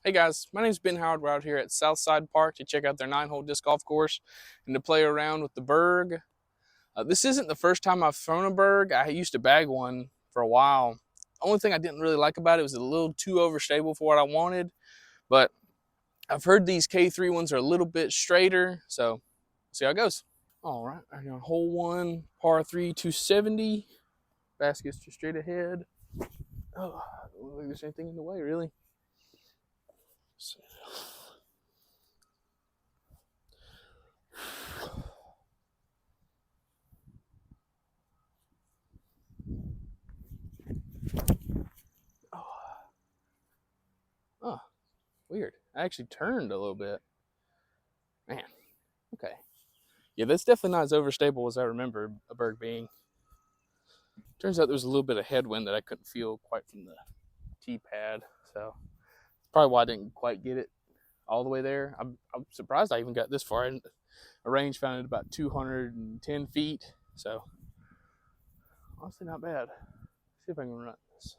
Hey guys, my name is Ben Howard. We're out here at Southside Park to check out their 9-hole disc golf course and to play around with the Berg. This isn't the first time I've thrown a Berg. I used to bag one for a while. Only thing I didn't really like about it was a little too overstable for what I wanted, but I've heard these K3 ones are a little bit straighter, so see how it goes. All right, on hole 1, par 3, 270. Basket's just straight ahead. Oh, I don't look like there's anything in the way, really. Oh, weird. I actually turned a little bit. Man, okay. Yeah, that's definitely not as overstable as I remember a Berg being. Turns out there was a little bit of headwind that I couldn't feel quite from the tee pad, so probably why I didn't quite get it all the way there. I'm surprised I even got this far. A range found at about 210 feet, so honestly not bad. Let's see if I can run this.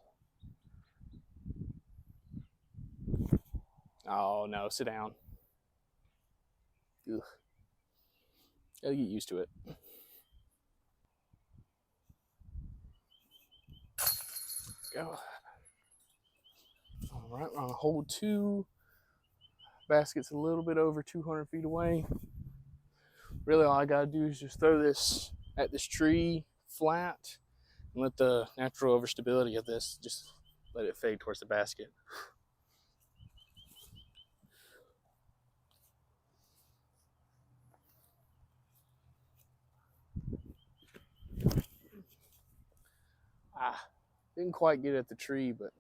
Oh no, sit down. Ugh. Gotta get used to it. Go. All right, we're on hole 2. Basket's a little bit over 200 feet away. Really, all I gotta do is just throw this at this tree flat and let the natural overstability of this just let it fade towards the basket. Didn't quite get at the tree, but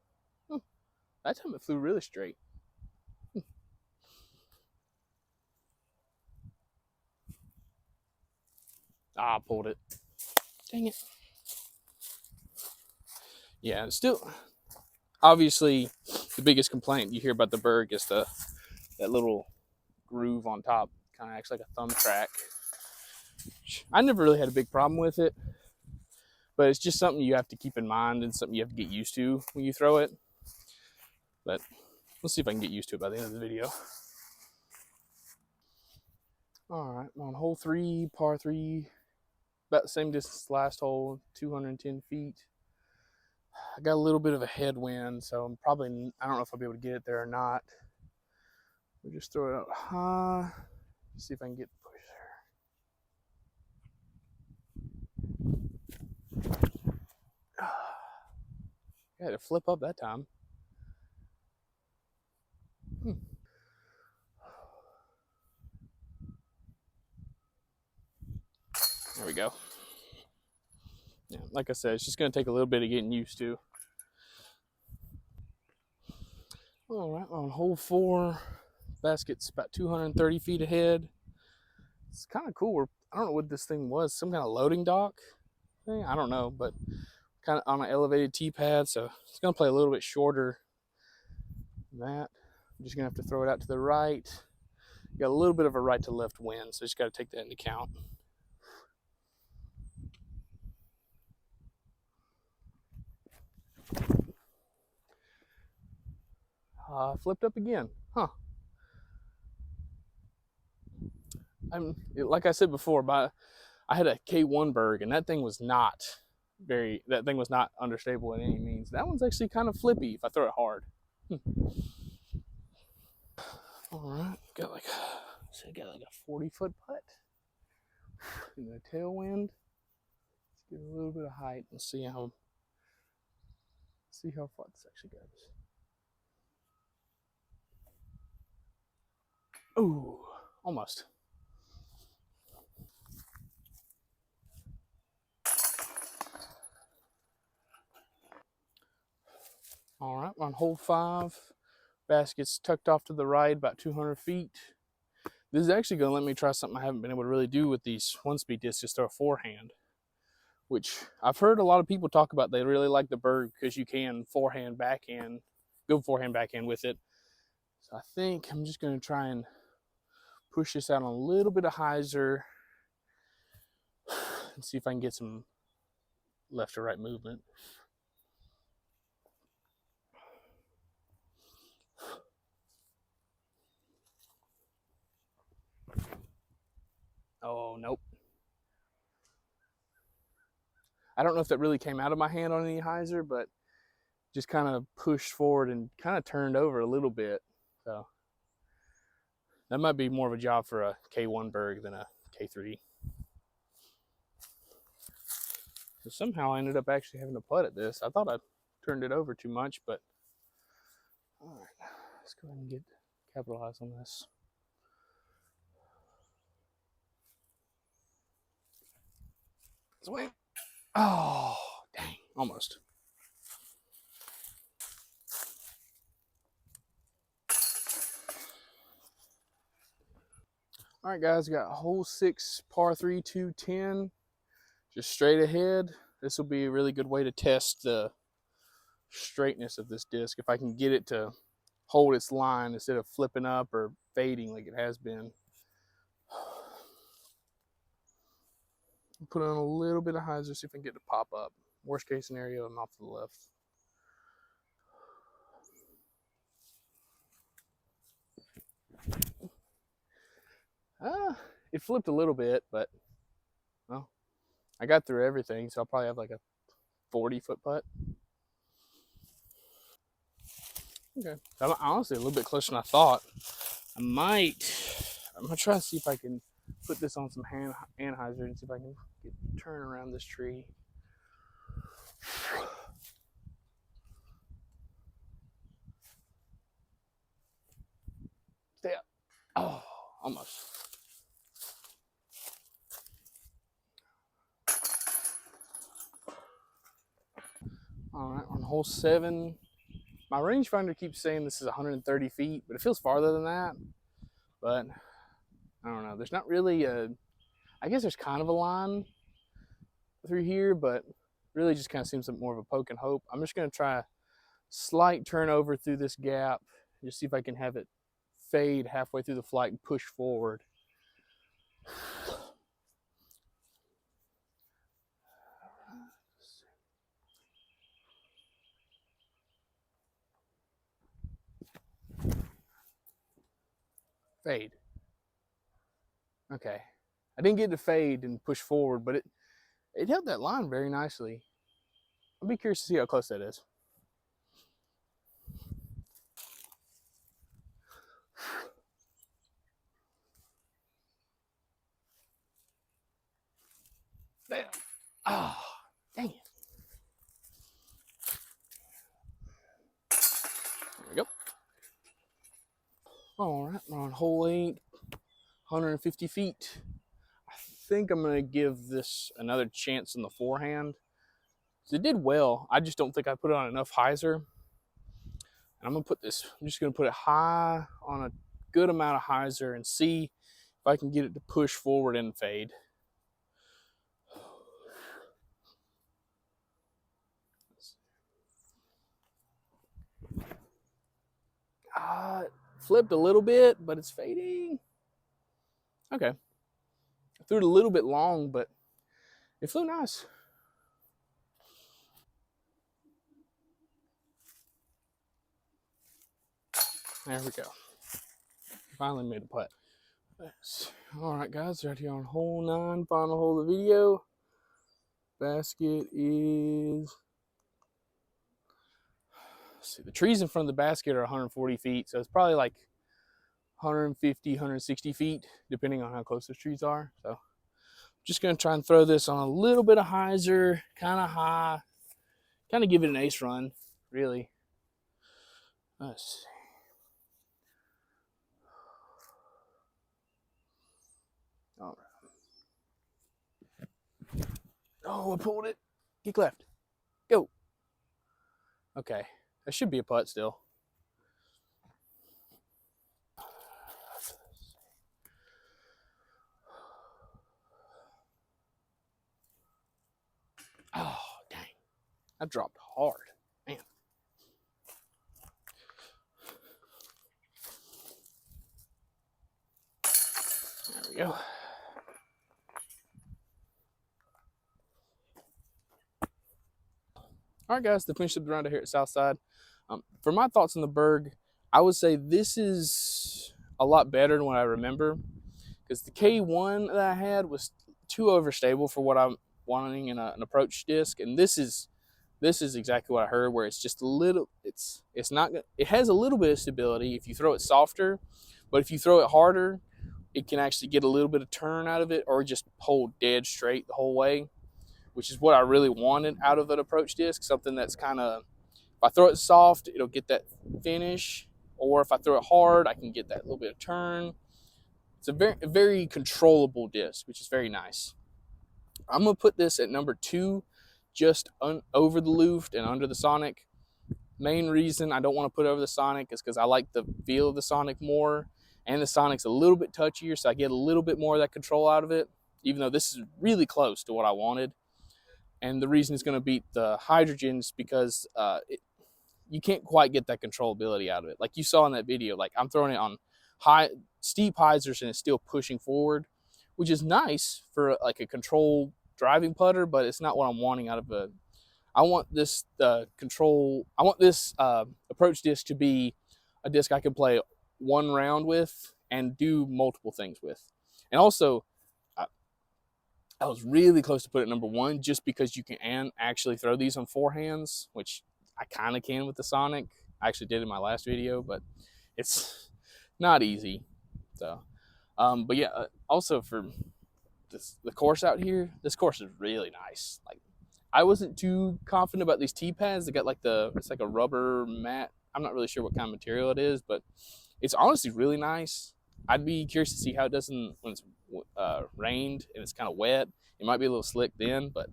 that time it flew really straight. I pulled it. Dang it. Yeah, still, obviously, the biggest complaint you hear about the Berg is that little groove on top. Kind of acts like a thumb track. I never really had a big problem with it, but it's just something you have to keep in mind and something you have to get used to when you throw it. But we'll see if I can get used to it by the end of the video. All right, I'm on hole 3, par 3, about the same distance as last hole, 210 feet. I got a little bit of a headwind, so I don't know if I'll be able to get it there or not. We'll just throw it out high, see if I can get the push there. I had to flip up that time. There we go. Yeah, like I said, it's just going to take a little bit of getting used to. All right, on hole 4, basket's about 230 feet ahead. It's kind of cool. I don't know what this thing was, some kind of loading dock thing. I don't know, but kind of on an elevated tee pad, so it's going to play a little bit shorter than that. I'm just going to have to throw it out to the right. You got a little bit of a right to left wind, so just got to take that into account. Flipped up again. Huh. Like I said before, I had a K1 Berg, and that thing was not understable in any means. That one's actually kind of flippy if I throw it hard. All right, got like a 40-foot putt in the tailwind. Let's get a little bit of height and see how far this actually goes. Ooh, almost. All right, on hole 5, basket's tucked off to the right about 200 feet. This is actually going to let me try something I haven't been able to really do with these 1-speed discs, just throw a forehand, which I've heard a lot of people talk about. They really like the Berg because you can forehand, backhand, go forehand, backhand with it. So I think I'm just going to try and push this out on a little bit of hyzer and see if I can get some left to right movement. nope. I don't know if that really came out of my hand on any hyzer, but just kind of pushed forward and kind of turned over a little bit. So that might be more of a job for a K1 Berg than a K3. So somehow I ended up actually having to putt at this. I thought I turned it over too much, but all right, let's go ahead and capitalize on this. Swing. Oh, dang, almost. All right, guys, we got hole 6, par 3, 210, just straight ahead. This will be a really good way to test the straightness of this disc. If I can get it to hold its line instead of flipping up or fading like it has been. Put on a little bit of hyzer, see if I can get it to pop up. Worst case scenario, I'm off to the left. It flipped a little bit, but well, I got through everything, so I'll probably have like a 40-foot putt. Okay, I'm honestly a little bit closer than I thought. I'm gonna try to see if I can put this on some anhyzer and see if I can turn around this tree. Stay up. Oh, almost. All right, on hole 7. My rangefinder keeps saying this is 130 feet, but it feels farther than that. But I don't know. There's not really I guess there's kind of a line through here, but really just kind of seems like more of a poke and hope. I'm just going to try a slight turnover through this gap, just see if I can have it fade halfway through the flight and push forward. Fade. Okay. I didn't get to fade and push forward, but it held that line very nicely. I'll be curious to see how close that is. There. Oh, dang it. There we go. All right, we're on hole 8, 150 feet. I think I'm going to give this another chance in the forehand. It did well. I just don't think I put it on enough hyzer. And I'm just going to put it high on a good amount of hyzer and see if I can get it to push forward and fade. It flipped a little bit, but it's fading. Okay. I threw it a little bit long, but it flew nice. There we go. Finally made a putt. All right, guys, right here on hole 9, final hole of the video. Basket is, let's see, the trees in front of the basket are 140 feet, so it's probably like 150, 160 feet, depending on how close those trees are. So I'm just going to try and throw this on a little bit of hyzer, kind of high, kind of give it an ace run, really. Let's see. All right. Oh, I pulled it. Kick left. Go. Okay. That should be a putt still. Oh, dang. That dropped hard. Man. There we go. All right, guys, to finish up the round here at Southside. For my thoughts on the Berg, I would say this is a lot better than what I remember. because the K1 that I had was too overstable for what I'm wanting in an approach disc, and this is exactly what I heard, where it's just a little, it's not, it has a little bit of stability if you throw it softer, but if you throw it harder, it can actually get a little bit of turn out of it, or just hold dead straight the whole way, which is what I really wanted out of an approach disc. Something that's kind of, if I throw it soft, it'll get that finish, or if I throw it hard, I can get that little bit of turn. It's a very controllable disc, which is very nice. I'm gonna put this at number 2, just over the Luft and under the Sonic. Main reason I don't want to put over the Sonic is because I like the feel of the Sonic more, and the Sonic's a little bit touchier, so I get a little bit more of that control out of it, even though this is really close to what I wanted. And the reason it's going to beat the Hydrogen is because you can't quite get that controllability out of it. Like you saw in that video, like I'm throwing it on steep hyzers and it's still pushing forward, which is nice for like a controlled driving putter, but it's not what I'm wanting out of a. I want this I want this approach disc to be a disc I can play one round with and do multiple things with. And also, I was really close to put it number 1, just because you can actually throw these on forehands, which I kind of can with the Sonic. I actually did in my last video, but it's not easy. So, but yeah, also for the course out here, this course is really nice. Like, I wasn't too confident about these tee pads. They got like it's like a rubber mat. I'm not really sure what kind of material it is, but it's honestly really nice. I'd be curious to see how it does when it's rained and it's kind of wet. It might be a little slick then, but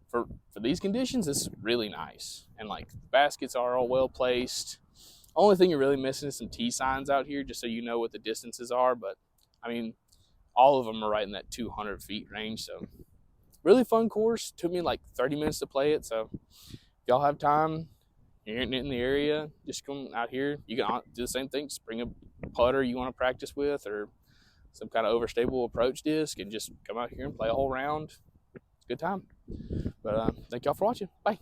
for these conditions, it's really nice. And like the baskets are all well placed. Only thing you're really missing is some T signs out here, just so you know what the distances are. But I mean, all of them are right in that 200 feet range. So really fun course. Took me like 30 minutes to play it. So if y'all have time, you're in the area, just come out here. You can do the same thing. Just bring a putter you want to practice with, or some kind of overstable approach disc, and just come out here and play a whole round. It's a good time. But thank y'all for watching. Bye.